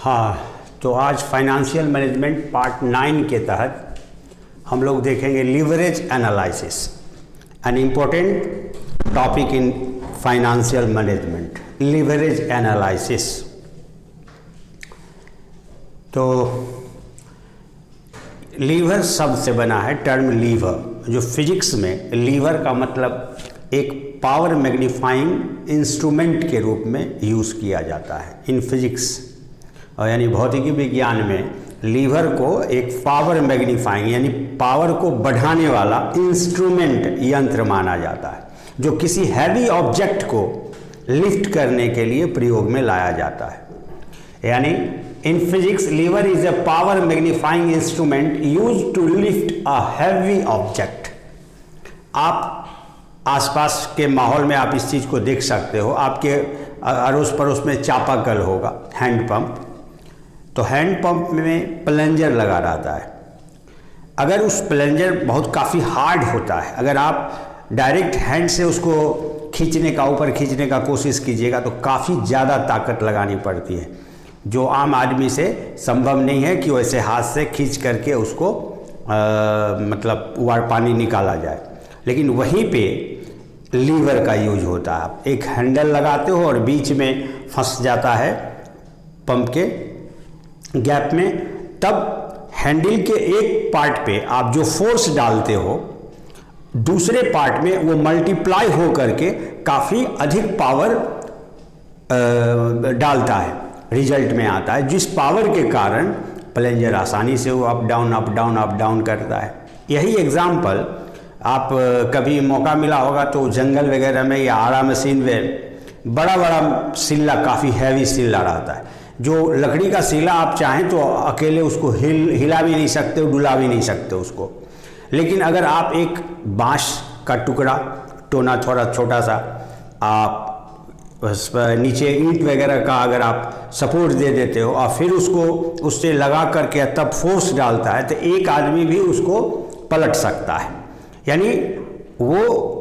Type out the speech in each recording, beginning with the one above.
हाँ, तो आज फाइनेंशियल मैनेजमेंट पार्ट 9 के तहत हम लोग देखेंगे leverage analysis, an important topic in financial management, leverage analysis. तो लीवर शब्द से बना है टर्म लीवर, जो फिजिक्स में लीवर का मतलब एक पावर मैग्नीफाइंग इंस्ट्रूमेंट के रूप में यूज़ किया जाता है इन फिजिक्स, और यानी भौतिकी विज्ञान में लीवर को एक पावर मैग्नीफाइंग यानी पावर को बढ़ाने वाला इंस्ट्रूमेंट यंत्र माना जाता है, जो किसी हैवी ऑब्जेक्ट को लिफ्ट करने के लिए प्रयोग में लाया जाता है। यानी in physics lever is a power magnifying instrument used to lift a heavy object. आप आसपास के माहौल में आप इस चीज़ को देख सकते हो, आपके अड़ोस पड़ोस में चापाकल होगा, हैंड पंप, तो हैंड पंप में प्लंजर लगा रहता है। अगर उस प्लंजर बहुत काफ़ी हार्ड होता है, अगर आप डायरेक्ट हैंड से उसको खींचने का, ऊपर खींचने का कोशिश कीजिएगा तो काफ़ी ज़्यादा ताकत लगानी पड़ती है, जो आम आदमी से संभव नहीं है कि वैसे हाथ से खींच करके उसको मतलब वार पानी निकाला जाए। लेकिन वहीं पे लीवर का यूज होता है। आप एक हैंडल लगाते हो और बीच में फंस जाता है पंप के गैप में, तब हैंडल के एक पार्ट पे आप जो फोर्स डालते हो दूसरे पार्ट में वो मल्टीप्लाई हो करके काफ़ी अधिक पावर डालता है, रिजल्ट में आता है, जिस पावर के कारण प्लंजर आसानी से वो up down up down up down करता है। यही एग्जाम्पल आप कभी मौका मिला होगा तो जंगल वगैरह में या आड़ा मशीन में बड़ा बड़ा सिल्ला, काफ़ी हैवी सिल्ला रहता है, जो लकड़ी का सिल्ला आप चाहें तो अकेले उसको हिला भी नहीं सकते, डुला भी नहीं सकते उसको। लेकिन अगर आप एक बांस का टुकड़ा, टोना थोड़ा छोटा सा, आप बस नीचे ईंट वगैरह का अगर आप सपोर्ट दे देते हो और फिर उसको उससे लगा करके तब फोर्स डालता है, तो एक आदमी भी उसको पलट सकता है। यानी वो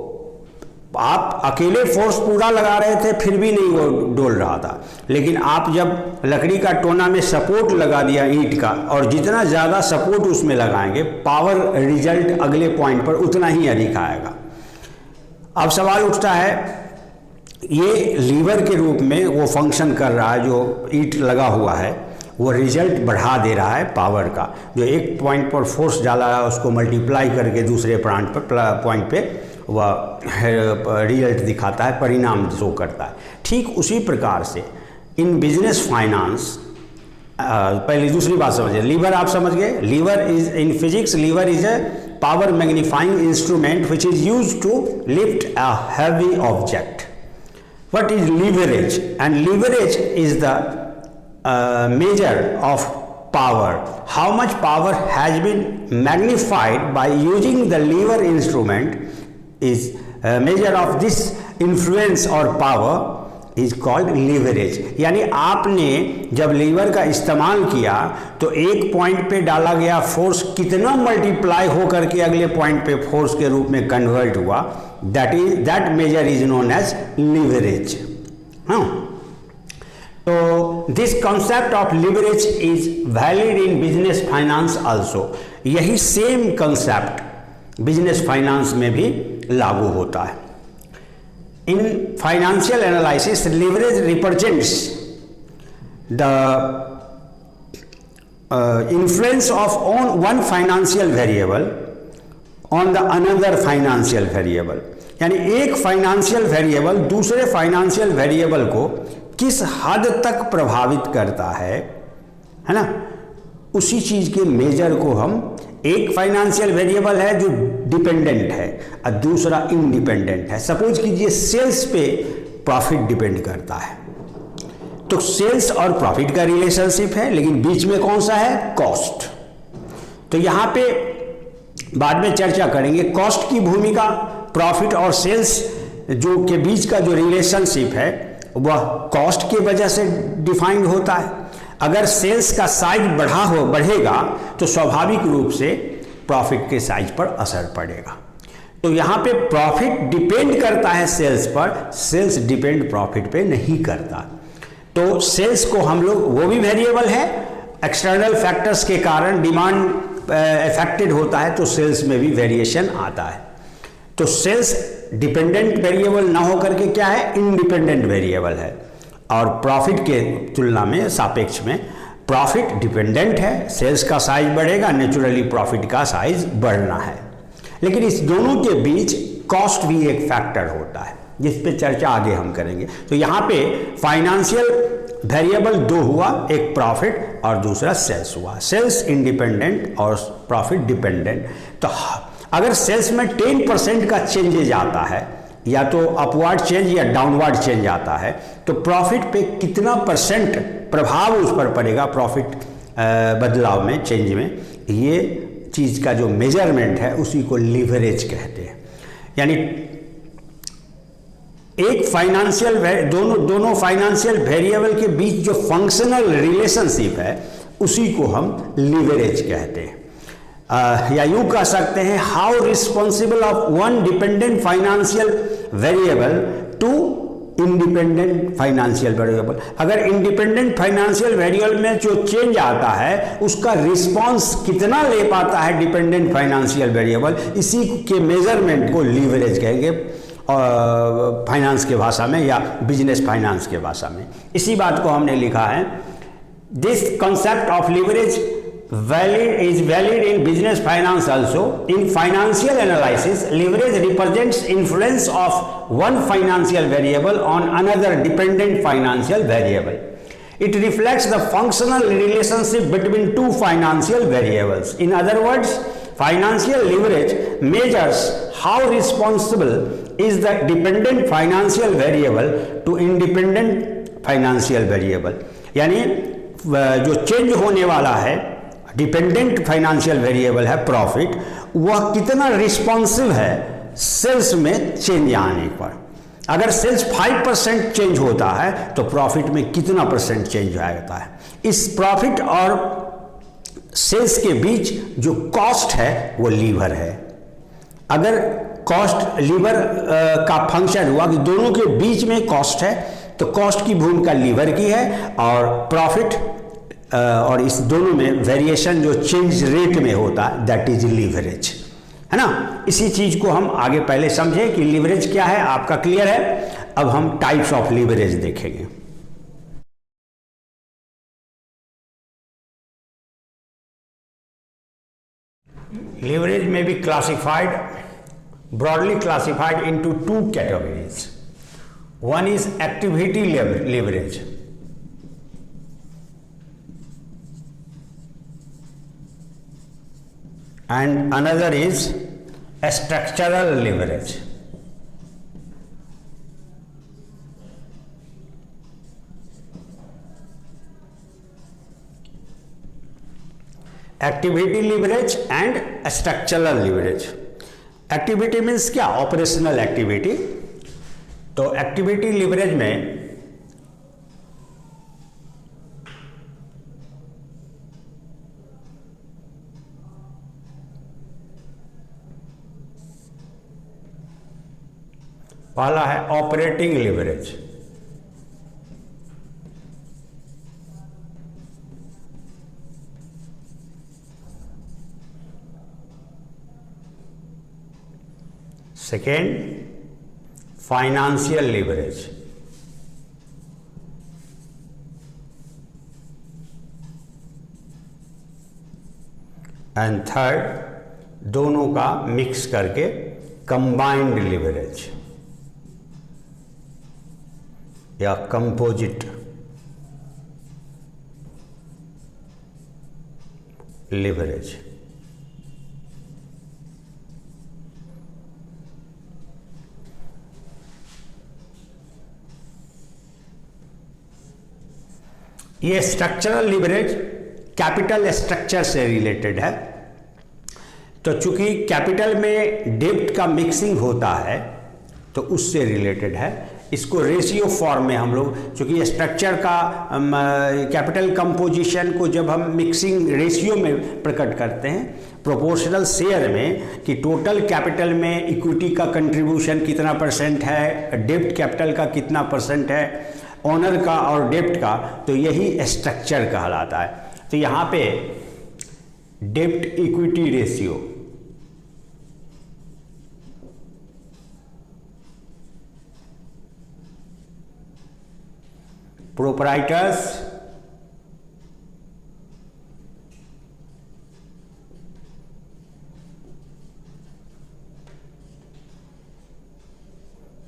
आप अकेले फोर्स पूरा लगा रहे थे फिर भी नहीं वो डोल रहा था, लेकिन आप जब लकड़ी का टोना में सपोर्ट लगा दिया ईंट का, और जितना ज़्यादा सपोर्ट उसमें लगाएंगे पावर रिजल्ट अगले पॉइंट पर उतना ही अधिक आएगा। अब सवाल उठता है, ये लीवर के रूप में वो फंक्शन कर रहा है, जो ईंट लगा हुआ है वो रिजल्ट बढ़ा दे रहा है पावर का, जो एक पॉइंट पर फोर्स डाला है उसको मल्टीप्लाई करके दूसरे पॉइंट पे वह रिजल्ट दिखाता है, परिणाम शो करता है। ठीक उसी प्रकार से इन बिजनेस फाइनेंस, पहले दूसरी बात समझिए, लीवर आप समझ गए, lever is in physics, lever is a power magnifying instrument which is used to lift a heavy object. What is leverage? And leverage is the measure of power, how much power has been magnified by using the lever instrument is a measure of this influence or power is called leverage। यानी आपने जब liver का इस्तेमाल किया तो एक point पे डाला गया फोर्स कितना मल्टीप्लाई हो करके अगले पॉइंट पे फोर्स के रूप में कन्वर्ट हुआ, that measure is known as leverage. हाँ, तो this concept of leverage is valid in business finance also। यही सेम कंसेप्ट बिजनेस फाइनेंस में भी लागू होता है। In financial analysis leverage represents the influence of one financial variable on the another financial variable। यानी एक फाइनेंशियल वेरिएबल दूसरे financial variable को किस हद तक प्रभावित करता है ना, उसी चीज के मेजर को हम, एक फाइनेंशियल वेरिएबल है जो डिपेंडेंट है और दूसरा इंडिपेंडेंट है। सपोज कीजिए सेल्स पे प्रॉफिट डिपेंड करता है, तो सेल्स और प्रॉफिट का रिलेशनशिप है, लेकिन बीच में कौन सा है? कॉस्ट। तो यहां पे बाद में चर्चा करेंगे कॉस्ट की भूमिका, प्रॉफिट और सेल्स जो के बीच का जो रिलेशनशिप है वह कॉस्ट की वजह से डिफाइंड होता है। अगर सेल्स का साइज बढ़ेगा तो स्वाभाविक रूप से प्रॉफिट के साइज पर असर पड़ेगा। तो यहाँ पे प्रॉफिट डिपेंड करता है सेल्स पर, सेल्स डिपेंड प्रॉफिट पे नहीं करता। तो सेल्स को हम लोग, वो भी वेरिएबल है, एक्सटर्नल फैक्टर्स के कारण डिमांड अफेक्टेड होता है तो सेल्स में भी वेरिएशन आता है। तो सेल्स डिपेंडेंट वेरिएबल ना होकर के क्या है, इंडिपेंडेंट वेरिएबल है। और प्रॉफिट के तुलना में, सापेक्ष में, प्रॉफिट डिपेंडेंट है, सेल्स का साइज बढ़ेगा, नेचुरली प्रॉफिट का साइज बढ़ना है। लेकिन इस दोनों के बीच कॉस्ट भी एक फैक्टर होता है, जिस पे चर्चा आगे हम करेंगे। तो यहाँ पे फाइनेंशियल वेरिएबल दो हुआ, एक प्रॉफिट और दूसरा सेल्स हुआ। सेल्स इंडिपेंडेंट और प्रॉफिट डिपेंडेंट। तो अगर सेल्स में 10% का चेंजेज आता है, या तो अपवर्ड चेंज या डाउनवर्ड चेंज आता है, तो प्रॉफिट पे कितना परसेंट प्रभाव उस पर पड़ेगा, प्रॉफिट बदलाव में, चेंज में, ये चीज़ का जो मेजरमेंट है उसी को लीवरेज कहते हैं। यानी एक फाइनेंशियल, दोनों फाइनेंशियल वेरिएबल के बीच जो फंक्शनल रिलेशनशिप है उसी को हम लीवरेज कहते हैं। या यूं कह सकते हैं, how responsible of one dependent financial variable to independent financial variable. अगर इंडिपेंडेंट फाइनेंशियल वेरिएबल में जो चेंज आता है उसका रिस्पॉन्स कितना ले पाता है डिपेंडेंट फाइनेंशियल वेरिएबल, इसी के मेजरमेंट को लीवरेज कहेंगे फाइनेंस के भाषा में या बिजनेस फाइनेंस के भाषा में। इसी बात को हमने लिखा है, this concept of leverage is valid in business finance also. In financial analysis, leverage represents influence of one financial variable on another dependent financial variable. It reflects the functional relationship between two financial variables. In other words, financial leverage measures how responsible is the dependent financial variable to independent financial variable. यानी जो change होने वाला है dependent financial variable है profit, वह कितना responsive है sales में चेंज आने पर। अगर सेल्स 5% चेंज होता है तो प्रॉफिट में कितना परसेंट चेंज आता है। इस प्रॉफिट और सेल्स के बीच जो कॉस्ट है वो लीवर है। अगर कॉस्ट लीवर का फंक्शन हुआ कि दोनों के बीच में कॉस्ट है, तो कॉस्ट की भूमिका लीवर की है और प्रॉफिट और इस दोनों में वेरिएशन जो चेंज रेट में होता है दैट इज लीवरेज, है ना। इसी चीज को हम आगे पहले समझे कि लीवरेज क्या है, आपका क्लियर है। अब हम टाइप्स ऑफ लीवरेज देखेंगे। लीवरेज में be classified, broadly classified into two categories. One is activity leverage, and another is a structural leverage. Activity leverage and a structural leverage. Activity means क्या, operational activity. तो activity leverage में पहला है operating leverage, second financial leverage, and third दोनों का mix करके combined leverage या composite leverage. ये स्ट्रक्चरल लीवरेज कैपिटल स्ट्रक्चर से रिलेटेड है। तो चूंकि कैपिटल में डेब्ट का मिक्सिंग होता है तो उससे रिलेटेड है। इसको रेशियो फॉर्म में हम लोग, चूँकि स्ट्रक्चर का कैपिटल कंपोजिशन को जब हम मिक्सिंग रेशियो में प्रकट करते हैं प्रोपोर्शनल शेयर में, कि टोटल कैपिटल में इक्विटी का कंट्रीब्यूशन कितना परसेंट है, डेब्ट कैपिटल का कितना परसेंट है, ओनर का और डेप्ट का, तो यही स्ट्रक्चर कहलाता है। तो यहाँ पे डेप्ट equity ratio,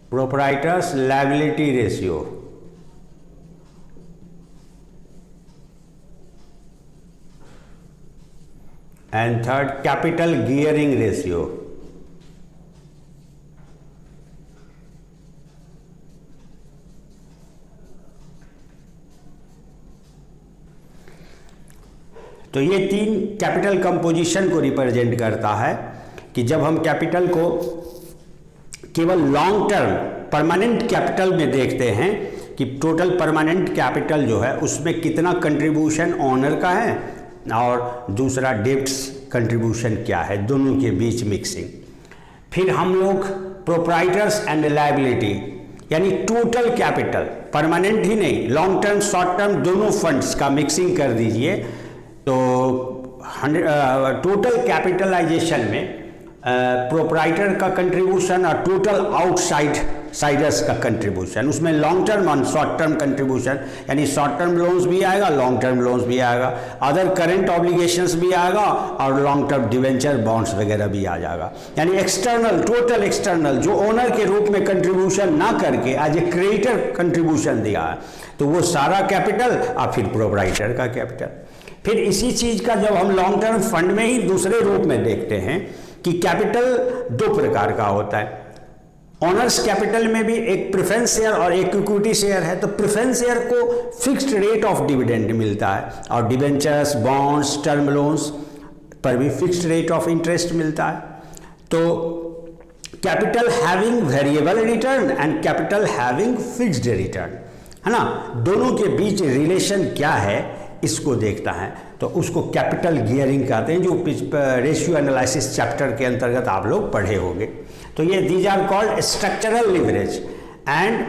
proprietors liability ratio, and third capital gearing ratio. तो ये तीन कैपिटल कंपोजिशन को रिप्रेजेंट करता है कि जब हम कैपिटल को केवल लॉन्ग टर्म परमानेंट कैपिटल में देखते हैं कि टोटल परमानेंट कैपिटल जो है उसमें कितना कंट्रीब्यूशन ओनर का है और दूसरा डेब्ट्स कंट्रीब्यूशन क्या है, दोनों के बीच मिक्सिंग। फिर हम लोग प्रोप्राइटर्स एंड लायबिलिटी यानी टोटल कैपिटल, परमानेंट ही नहीं, लॉन्ग टर्म शॉर्ट टर्म दोनों फंड्स का मिक्सिंग कर दीजिए, तो टोटल कैपिटलाइजेशन में प्रोप्राइटर का कंट्रीब्यूशन और टोटल आउटसाइडर्स का कंट्रीब्यूशन, उसमें लॉन्ग टर्म और शॉर्ट टर्म कंट्रीब्यूशन, यानी शॉर्ट टर्म लोन्स भी आएगा, लॉन्ग टर्म लोन्स भी आएगा, अदर करंट ऑब्लिगेशंस भी आएगा और लॉन्ग टर्म डिवेंचर बॉन्ड्स वगैरह भी आ जाएगा। यानी एक्सटर्नल, टोटल एक्सटर्नल जो ओनर के रूप में कंट्रीब्यूशन ना करके एज ए क्रेडिटर कंट्रीब्यूशन दिया है, तो वो सारा कैपिटल और फिर प्रोप्राइटर का कैपिटल। फिर इसी चीज़ का जब हम लॉन्ग टर्म फंड में ही दूसरे रूप में देखते हैं कि कैपिटल दो प्रकार का होता है। ऑनर्स कैपिटल में भी एक प्रेफरेंस शेयर और एक इक्विटी शेयर है। तो प्रेफरेंस शेयर को फिक्स्ड रेट ऑफ डिविडेंड मिलता है और डिवेंचर्स, बॉन्ड्स, टर्म लोन्स पर भी फिक्स्ड रेट ऑफ इंटरेस्ट मिलता है। तो capital having variable return and capital having fixed return, है ना, दोनों के बीच रिलेशन क्या है इसको देखता है, तो उसको कैपिटल गियरिंग कहते हैं, जो रेशियो एनालिसिस चैप्टर के अंतर्गत आप लोग पढ़े होंगे। तो ये these are called structural leverage and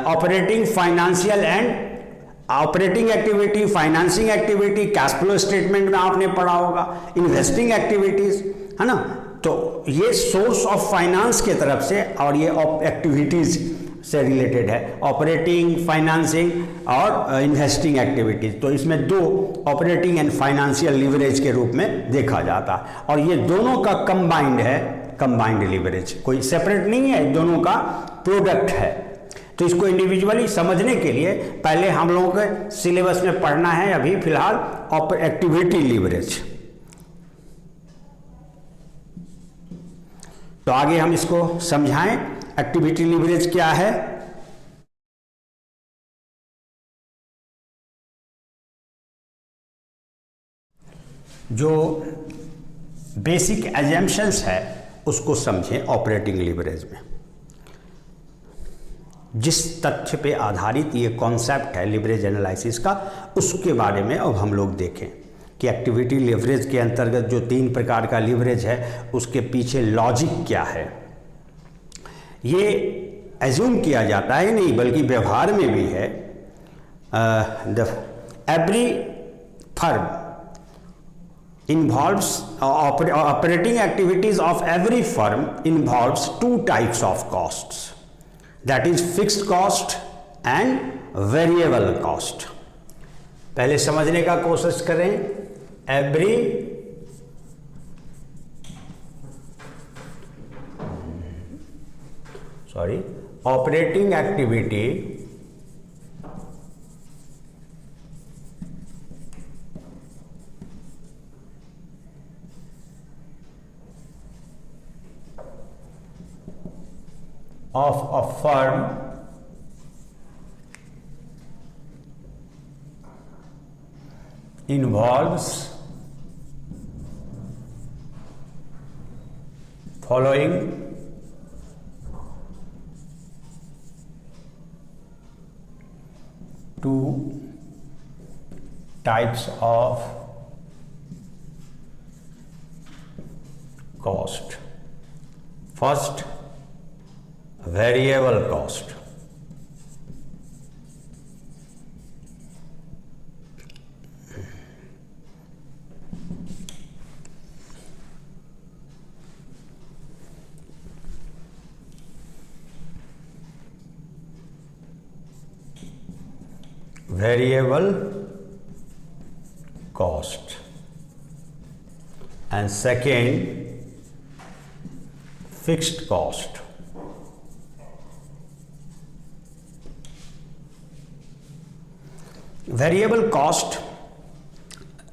operating financial and operating activity, financing activity, cash flow statement में आपने पढ़ा होगा, इन्वेस्टिंग एक्टिविटीज, है ना। तो ये सोर्स ऑफ फाइनेंस के तरफ से और ये एक्टिविटीज से रिलेटेड है, ऑपरेटिंग, फाइनेंसिंग और इन्वेस्टिंग एक्टिविटीज। तो इसमें दो ऑपरेटिंग एंड फाइनेंशियल लिवरेज के रूप में देखा जाता है और ये दोनों का कंबाइंड है, कंबाइंड लिवरेज, कोई सेपरेट नहीं है, दोनों का प्रोडक्ट है। तो इसको इंडिविजुअली समझने के लिए पहले हम लोगों के सिलेबस में पढ़ना है अभी फिलहाल एक्टिविटी लिवरेज। तो आगे हम इसको समझाएं, एक्टिविटी लिवरेज क्या है। जो बेसिक एजम्पशंस है उसको समझें ऑपरेटिंग लिवरेज में। जिस तथ्य पे आधारित ये कॉन्सेप्ट है लिवरेज एनालिसिस का, उसके बारे में अब हम लोग देखें कि एक्टिविटी लिवरेज के अंतर्गत जो तीन प्रकार का लिवरेज है उसके पीछे लॉजिक क्या है। ये एज्यूम किया जाता है नहीं बल्कि व्यवहार में भी है, every firm involves operating activities of every firm involves two types of costs, that is fixed cost and variable cost। पहले समझने का कोशिश करें। every operating activity of a firm involves following two types of cost. First, variable cost, variable cost, and second fixed cost. Variable cost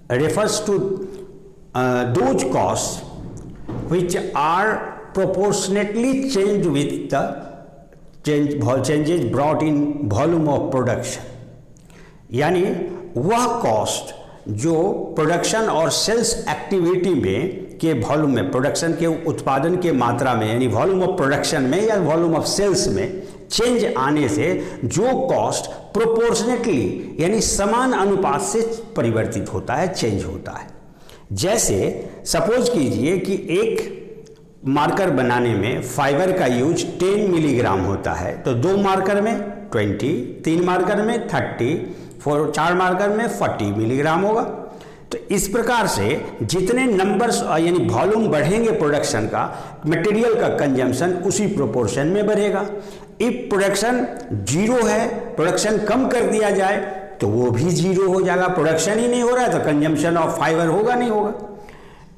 refers to those costs which are proportionately changed with the changes brought in volume of production. यानी वह cost जो production और sales activity में के volume में, production के उत्पादन के मात्रा में, यानी वॉल्यूम ऑफ प्रोडक्शन में या वॉल्यूम ऑफ सेल्स में चेंज आने से जो कॉस्ट प्रोपोर्शनेटली यानी समान अनुपात से परिवर्तित होता है, चेंज होता है। जैसे सपोज कीजिए कि एक मार्कर बनाने में फाइबर का यूज 10 मिलीग्राम होता है, तो 2 मार्कर में 20, 3 मार्कर में 30, 4 मार्कर में 40 मिलीग्राम होगा। तो इस प्रकार से जितने नंबर्स यानी वॉल्यूम बढ़ेंगे प्रोडक्शन का, मटेरियल का कंजम्पशन उसी प्रोपोर्शन में बढ़ेगा। इफ प्रोडक्शन 0 है, प्रोडक्शन कम कर दिया जाए तो वो भी 0 हो जाएगा। प्रोडक्शन ही नहीं हो रहा है तो कंजम्पशन ऑफ फाइबर होगा नहीं होगा।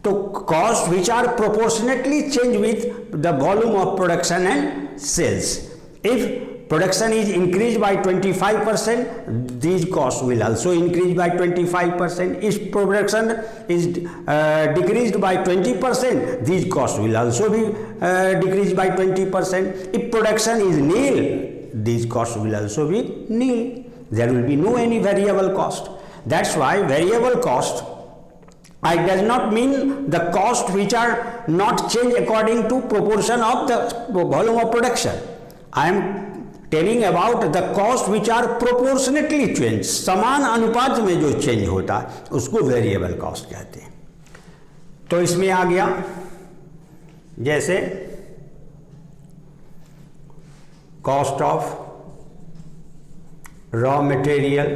तो cost which are proportionately change with the volume of production and sales. If production is increased by 25%, these costs will also increase by 25%. If production is decreased by 20%, these costs will also be decreased by 20%. If production is nil, these costs will also be nil. There will be no any variable cost. That's why variable cost does not mean the cost which are not changed according to proportion of the volume of production. I am telling about the cost which are proportionately changed, समान अनुपात में जो change होता है उसको variable cost कहते हैं। तो इसमें आ गया जैसे cost of raw material,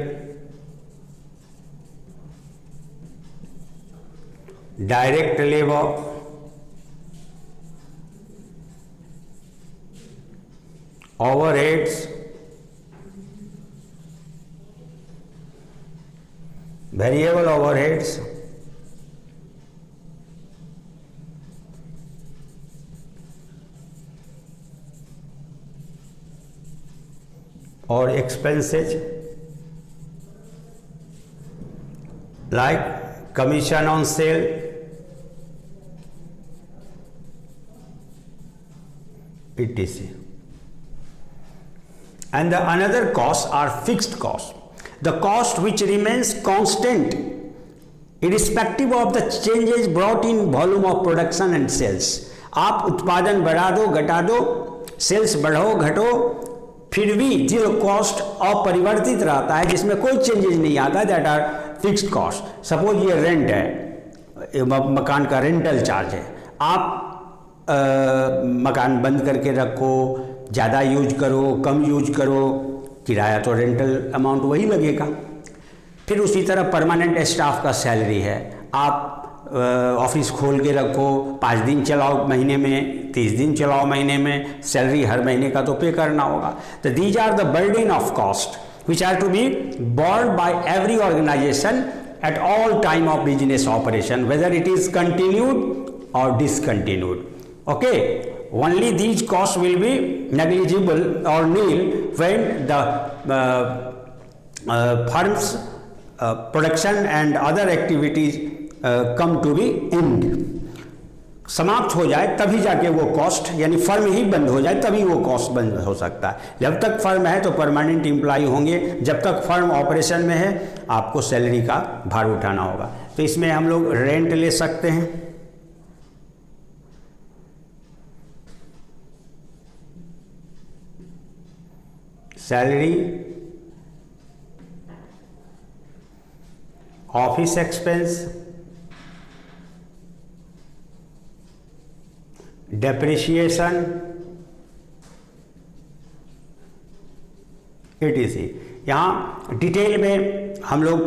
direct labour, overheads, variable overheads, or expenses like commission on sale, etc. And the another costs are fixed costs, the cost which remains constant irrespective of the changes brought in volume of production and sales. आप उत्पादन बढ़ा दो घटा दो, sales बढ़ो घटो, फिर भी जो कॉस्ट अपरिवर्तित रहता है जिसमें कोई चेंजेस नहीं आता, that are fixed cost. Suppose ये रेंट है, मकान का रेंटल चार्ज है, आप मकान बंद करके रखो, ज़्यादा यूज करो कम यूज करो, किराया तो रेंटल अमाउंट वही लगेगा। फिर उसी तरह परमानेंट स्टाफ का सैलरी है, आप ऑफिस खोल के रखो, 5 दिन चलाओ महीने में, 30 दिन चलाओ महीने में, सैलरी हर महीने का तो पे करना होगा। तो these are the burden of cost which are to be borne by every organization at all time of business operation, whether it is continued or discontinued. Okay, only these costs will be negligible or nil when the firm's production and other activities come to be end. समाप्त हो जाए तभी जाके वो cost, यानी firm ही बंद हो जाए तभी वो कॉस्ट बंद हो सकता है। जब तक फर्म है तो परमानेंट एम्प्लॉय होंगे, जब तक फर्म ऑपरेशन में है आपको सैलरी का भार उठाना होगा। तो इसमें हम लोग रेंट ले सकते हैं, salary, office expense, depreciation, etc. यहाँ डिटेल में हम लोग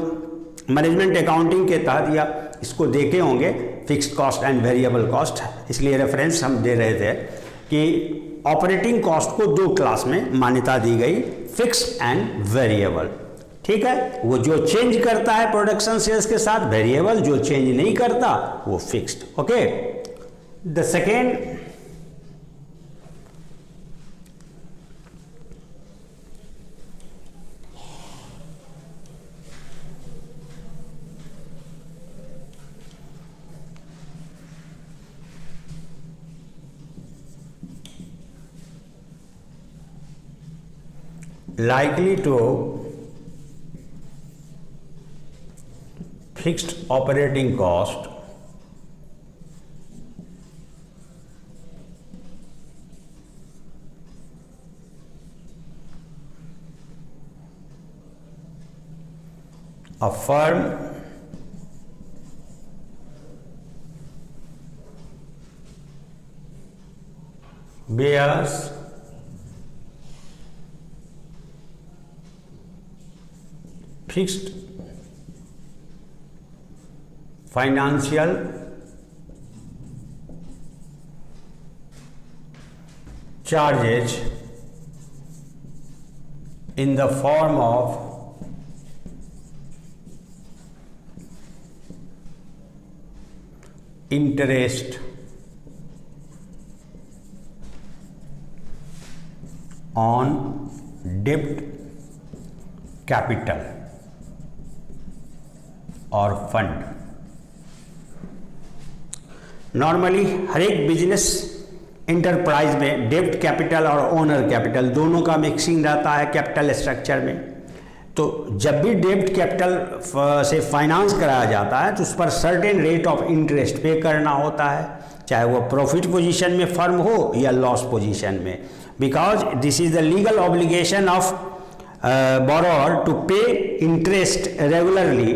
मैनेजमेंट अकाउंटिंग के तहत या इसको देखे होंगे fixed cost and variable cost, इसलिए रेफरेंस हम दे रहे थे कि ऑपरेटिंग कॉस्ट को 2 क्लास में मान्यता दी गई, फिक्स्ड एंड वेरिएबल। ठीक। ठीक है, वो जो चेंज करता है प्रोडक्शन सेल्स के साथ वेरिएबल, जो चेंज नहीं करता वो fixed. Okay, the second likely to fixed operating cost a firm bears fixed financial charges in the form of interest on debt capital और फंड। नॉर्मली हर एक बिजनेस इंटरप्राइज में डेब्ट कैपिटल और ओनर कैपिटल दोनों का मिक्सिंग रहता है capital structure में। तो जब भी डेब्ट कैपिटल से फाइनेंस कराया जाता है तो उस पर सर्टेन रेट ऑफ इंटरेस्ट पे करना होता है, चाहे वो प्रॉफिट पोजीशन में फर्म हो या लॉस पोजीशन में, because this is the legal obligation of borrower to pay interest regularly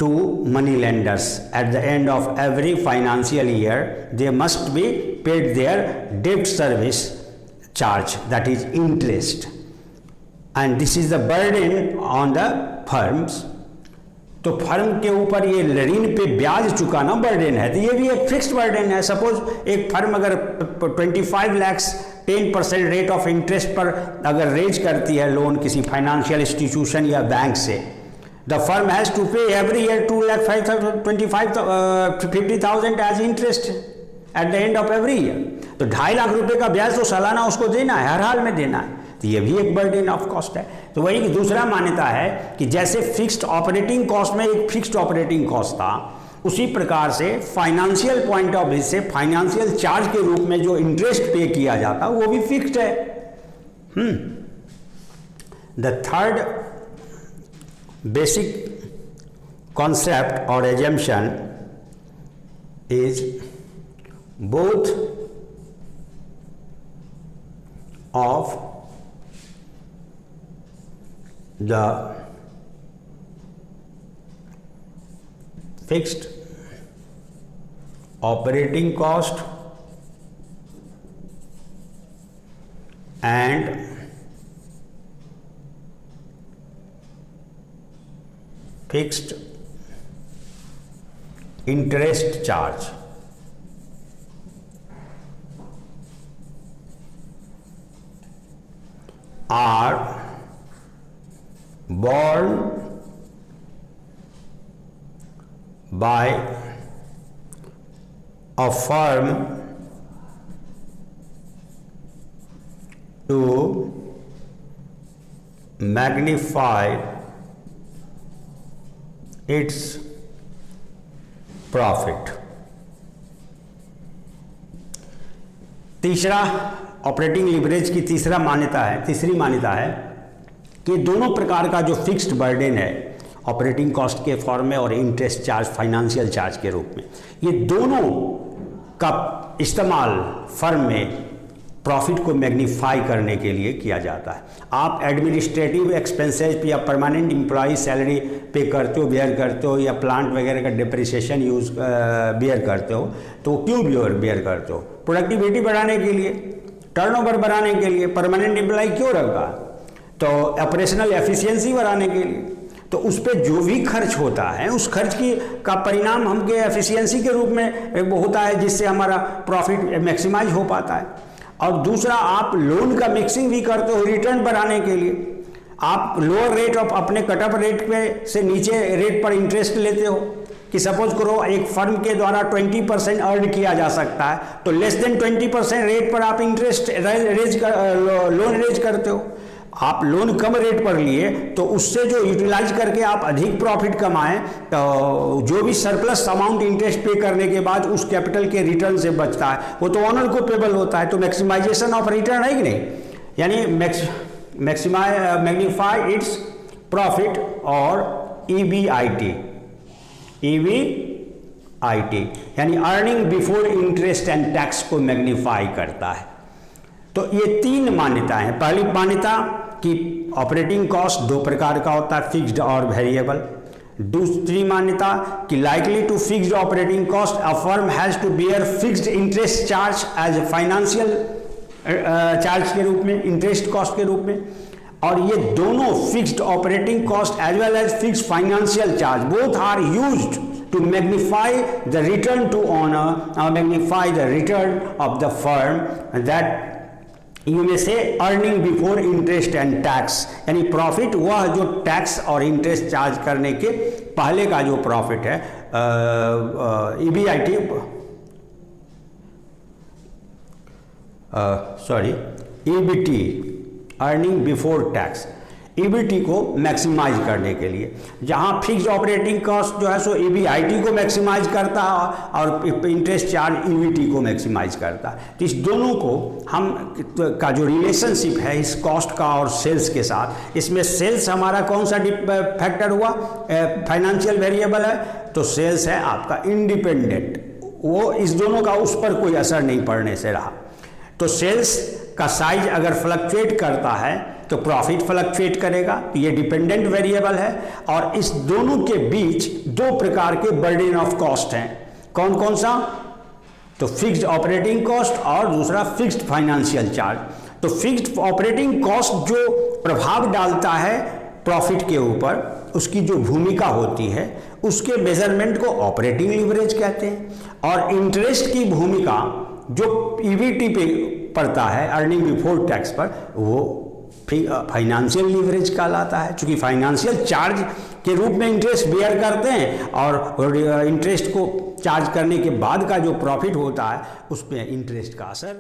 to money lenders. At the end of every financial year, they must be paid their debt service charge, that is interest, and this is the burden on the firms. तो firm के ऊपर ये ऋण पे ब्याज चुकाना burden है, तो ये भी एक फिक्स्ड बर्डन है। सपोज एक फर्म अगर 25 लाख 10% रेट ऑफ इंटरेस्ट पर अगर रेज करती है लोन किसी फाइनेंशियल इंस्टीट्यूशन या बैंक से, the firm has to pay every year 2,50,000 as interest at the end of every year. तो 2.5 लाख रुपए का ब्याज तो सालाना उसको देना है, हर हाल में देना है, तो ये भी एक बर्डन ऑफ कॉस्ट है। तो वही दूसरा मान्यता है कि जैसे फिक्स्ड ऑपरेटिंग कॉस्ट में एक फिक्स्ड ऑपरेटिंग कॉस्ट था, उसी प्रकार से फाइनेंशियल पॉइंट ऑफ व्यू से फाइनेंशियल चार्ज के रूप में जो इंटरेस्ट पे किया जाता वो भी फिक्स्ड है। द थर्ड बेसिक कॉन्सेप्ट और assumption is both of the fixed operating cost and fixed interest charge are borne by a firm to magnify its profit। तीसरा ऑपरेटिंग लिवरेज की तीसरी मान्यता है कि दोनों प्रकार का जो फिक्स्ड बर्डन है ऑपरेटिंग कॉस्ट के फॉर्म में और इंटरेस्ट चार्ज फाइनेंशियल चार्ज के रूप में, ये दोनों का इस्तेमाल फर्म में प्रॉफिट को मैग्नीफाई करने के लिए किया जाता है। आप एडमिनिस्ट्रेटिव एक्सपेंसेस या परमानेंट एम्प्लॉय सैलरी पे करते हो, बेयर करते हो, या प्लांट वगैरह का डिप्रिसिएशन बेयर करते हो, तो क्यों बेयर करते हो? प्रोडक्टिविटी बढ़ाने के लिए, टर्नओवर बढ़ाने के लिए। परमानेंट एम्प्लॉय क्यों रखा? तो ऑपरेशनल एफिशिएंसी बढ़ाने के लिए। तो उस पर जो भी खर्च होता है उस खर्च का परिणाम हमके एफिशिएंसी के रूप में होता है, जिससे हमारा प्रॉफिट मैक्सिमाइज हो पाता है। और दूसरा, आप लोन का मिक्सिंग भी करते हो रिटर्न बढ़ाने के लिए। आप लोअर रेट ऑफ अपने कटअप रेट पे से नीचे रेट पर इंटरेस्ट लेते हो कि सपोज करो एक फर्म के द्वारा 20% अर्न किया जा सकता है, तो लेस देन 20% रेट पर आप इंटरेस्ट लोन रेज करते हो। आप लोन कम रेट पर लिए तो उससे जो यूटिलाइज करके आप अधिक प्रॉफिट कमाएं, तो जो भी सरप्लस अमाउंट इंटरेस्ट पे करने के बाद उस कैपिटल के रिटर्न से बचता है वो तो ऑनर को पेबल होता है। तो मैक्सिमाइजेशन ऑफ रिटर्न है कि नहीं, यानी मैग्नीफाई इट्स प्रॉफिट और EBIT यानी earning before interest and tax को मैग्नीफाई करता है। तो ये तीन मान्यताएं हैं। पहली मान्यता कि ऑपरेटिंग कॉस्ट दो प्रकार का होता है, फिक्स्ड और वेरिएबल। दूसरी मान्यता कि likely to fixed operating cost a firm has to bear fixed interest charge as a financial charge के रूप में, इंटरेस्ट कॉस्ट के रूप में। और ये दोनों fixed operating cost as well as fixed financial charge both are used to magnify the return to owner or magnify the return of the firm, that you may say earning before interest and tax, यानी profit वह जो tax और interest charge करने के पहले का जो profit है, EBIT EBT earning before tax, EBT को मैक्सिमाइज करने के लिए, जहां फिक्स्ड ऑपरेटिंग कॉस्ट जो है सो EBIT को मैक्सिमाइज करता है और इंटरेस्ट चार्ज EBT को मैक्सिमाइज करता है। तो इस दोनों को हम का जो रिलेशनशिप है इस कॉस्ट का और सेल्स के साथ, इसमें सेल्स हमारा कौन सा फैक्टर हुआ, फाइनेंशियल वेरिएबल है, तो सेल्स है आपका इंडिपेंडेंट, वो इस दोनों का उस पर कोई असर नहीं पड़ने से रहा। तो सेल्स का साइज अगर फ्लक्चुएट करता है तो प्रॉफिट फ्लक्चुएट करेगा, तो ये डिपेंडेंट वेरिएबल है। और इस दोनों के बीच दो प्रकार के बर्डन ऑफ कॉस्ट हैं, कौन कौन सा, तो फिक्स्ड ऑपरेटिंग कॉस्ट और दूसरा फिक्स्ड फाइनेंशियल चार्ज। तो फिक्स्ड ऑपरेटिंग कॉस्ट जो प्रभाव डालता है प्रॉफिट के ऊपर, उसकी जो भूमिका होती है उसके मेजरमेंट को ऑपरेटिंग लीवरेज कहते हैं। और इंटरेस्ट की भूमिका जो EBT पे पड़ता है अर्निंग बिफोर टैक्स पर, वो फाइनेंशियल लीवरेज कहलाता है, क्योंकि फाइनेंशियल चार्ज के रूप में इंटरेस्ट बेयर करते हैं और इंटरेस्ट को चार्ज करने के बाद का जो प्रॉफिट होता है उस पर इंटरेस्ट का असर